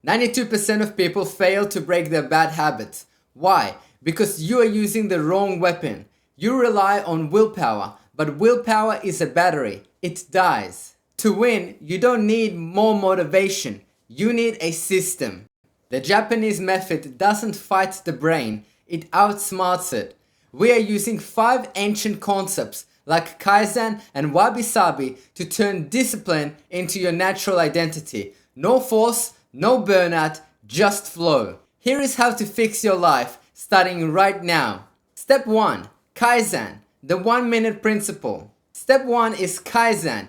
92% of people fail to break their bad habits. Why? Because you are using the wrong weapon. You rely on willpower, but willpower is a battery. It dies. To win, you don't need more motivation. You need a system. The Japanese method doesn't fight the brain, it outsmarts it. We are using 5 ancient concepts like Kaizen and wabi-sabi to turn discipline into your natural identity. No force, no burnout, just flow. Here is how to fix your life, starting right now. Step 1. Kaizen, the 1-minute principle. Step 1 is Kaizen.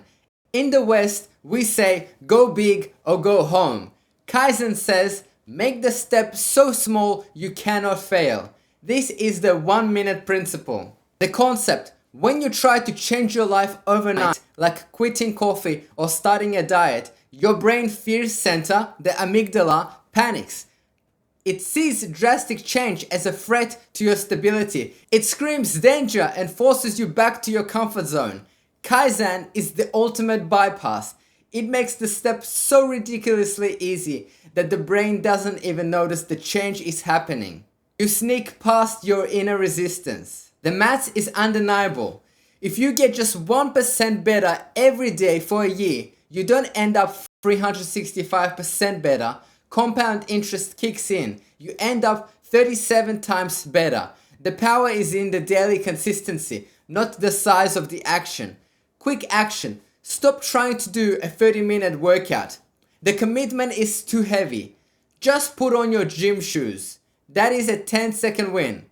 In the West, we say go big or go home. Kaizen says make the step so small you cannot fail. This is the 1-minute principle. The concept: when you try to change your life overnight, like quitting coffee or starting a diet, your brain fear center, the amygdala, panics. It sees drastic change as a threat to your stability. It screams danger and forces you back to your comfort zone. Kaizen is the ultimate bypass. It makes the step so ridiculously easy that the brain doesn't even notice the change is happening. You sneak past your inner resistance. The maths is undeniable. If you get just 1% better every day for a year, you don't end up 365% better. Compound interest kicks in. You end up 37 times better. The power is in the daily consistency, not the size of the action. Quick action. Stop trying to do a 30-minute workout. The commitment is too heavy. Just put on your gym shoes. That is a 10-second win.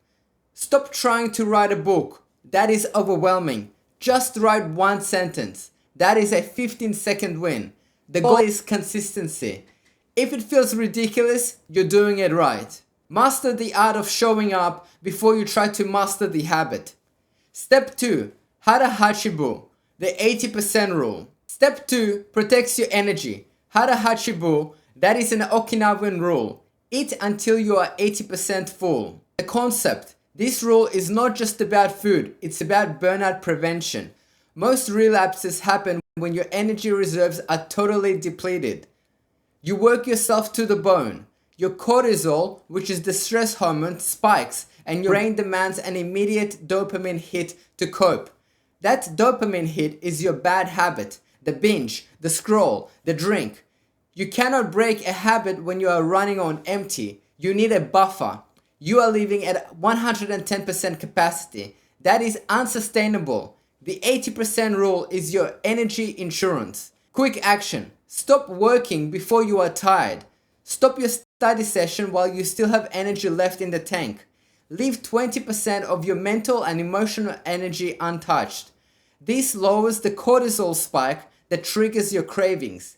Stop trying to write a book. That is overwhelming. Just write 1 sentence. That is a 15-second win. The goal is consistency. If it feels ridiculous, you're doing it right. Master the art of showing up before you try to master the habit. Step 2. Hara Hachibu, the 80% rule. Step 2 protects your energy. Hara Hachibu, that is an Okinawan rule. Eat until you are 80% full. The concept: this rule is not just about food, it's about burnout prevention. Most relapses happen when your energy reserves are totally depleted. You work yourself to the bone. Your cortisol, which is the stress hormone, spikes and your brain demands an immediate dopamine hit to cope. That dopamine hit is your bad habit, the binge, the scroll, the drink. You cannot break a habit when you are running on empty. You need a buffer. You are living at 110% capacity. That is unsustainable. The 80% rule is your energy insurance. Quick action. Stop working before you are tired. Stop your study session while you still have energy left in the tank. Leave 20% of your mental and emotional energy untouched. This lowers the cortisol spike that triggers your cravings.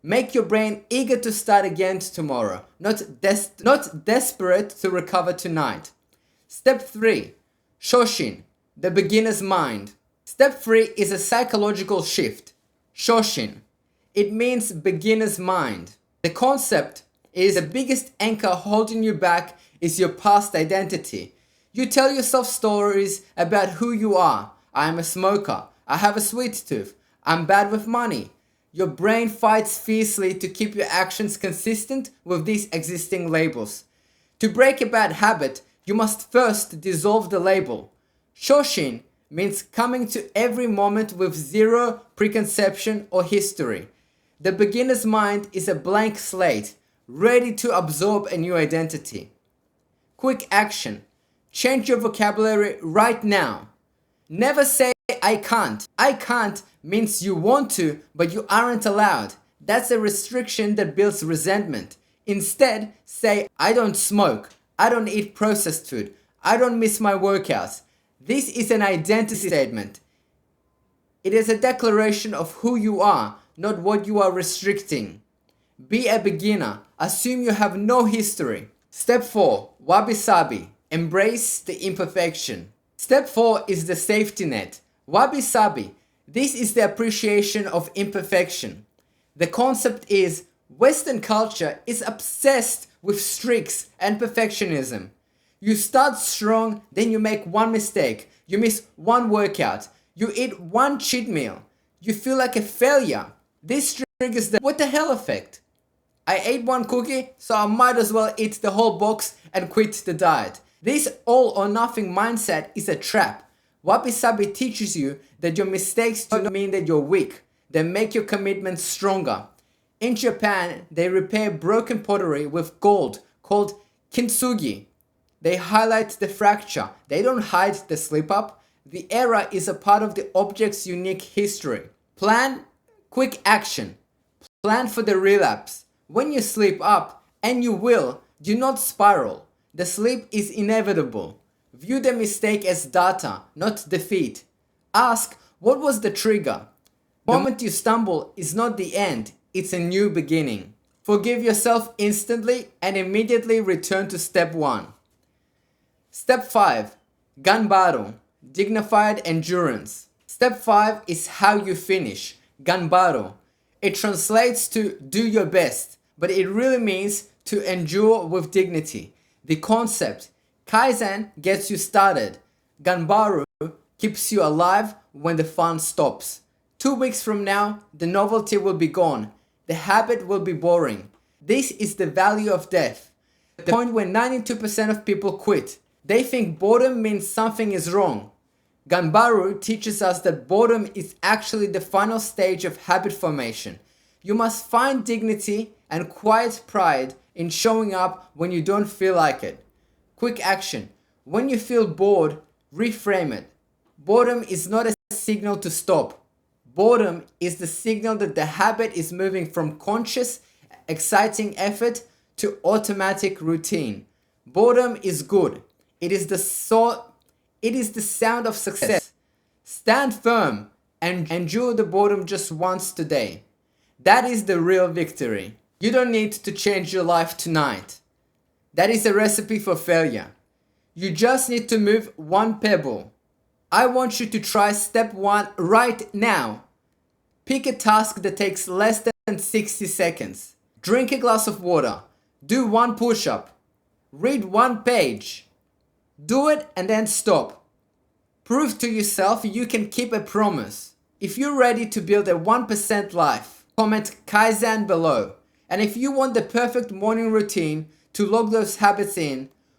Make your brain eager to start again tomorrow, not desperate to recover tonight. Step 3. Shoshin, the beginner's mind. Step 3 is a psychological shift. Shoshin. It means beginner's mind. The concept is the biggest anchor holding you back is your past identity. You tell yourself stories about who you are. I am a smoker. I have a sweet tooth. I'm bad with money. Your brain fights fiercely to keep your actions consistent with these existing labels. To break a bad habit, you must first dissolve the label. Shoshin means coming to every moment with zero preconception or history. The beginner's mind is a blank slate, ready to absorb a new identity. Quick action. Change your vocabulary right now. Never say I can't. I can't means you want to, but you aren't allowed. That's a restriction that builds resentment. Instead, say I don't smoke. I don't eat processed food. I don't miss my workouts. This is an identity statement. It is a declaration of who you are, not what you are restricting. Be a beginner. Assume you have no history. Step 4. Wabi-sabi. Embrace the imperfection. Step 4 is the safety net. Wabi-sabi. This is the appreciation of imperfection. The concept is Western culture is obsessed with streaks and perfectionism. You start strong, then you make one mistake. You miss one workout. You eat one cheat meal. You feel like a failure. This triggers the what the hell effect. I ate one cookie, so I might as well eat the whole box and quit the diet. This all or nothing mindset is a trap. Wabi Sabi teaches you that your mistakes do not mean that you're weak. They make your commitment stronger. In Japan, they repair broken pottery with gold called kintsugi. They highlight the fracture. They don't hide the slip up. The error is a part of the object's unique history. Plan, quick action. Plan for the relapse. When you slip up, and you will, do not spiral. The slip is inevitable. View the mistake as data, not defeat. Ask, what was the trigger? The moment you stumble is not the end, it's a new beginning. Forgive yourself instantly and immediately return to step 1. Step 5. Ganbaru, dignified endurance. Step 5 is how you finish. Ganbaru. It translates to do your best, but it really means to endure with dignity. The concept, Kaizen gets you started. Ganbaru keeps you alive when the fun stops. 2 weeks from now, the novelty will be gone. The habit will be boring. This is the value of death. The point where 92% of people quit. They think boredom means something is wrong. Ganbaru teaches us that boredom is actually the final stage of habit formation. You must find dignity and quiet pride in showing up when you don't feel like it. Quick action. When you feel bored, reframe it. Boredom is not a signal to stop. Boredom is the signal that the habit is moving from conscious, exciting effort to automatic routine. Boredom is good. It is the sound of success. Stand firm and endure the boredom just once today. That is the real victory. You don't need to change your life tonight. That is a recipe for failure. You just need to move one pebble. I want you to try step 1 right now. Pick a task that takes less than 60 seconds. Drink a glass of water. Do 1 push-up. Read 1 page. Do it and then stop. Prove to yourself you can keep a promise. If you're ready to build a 1% life, comment Kaizen below. And if you want the perfect morning routine to log those habits in,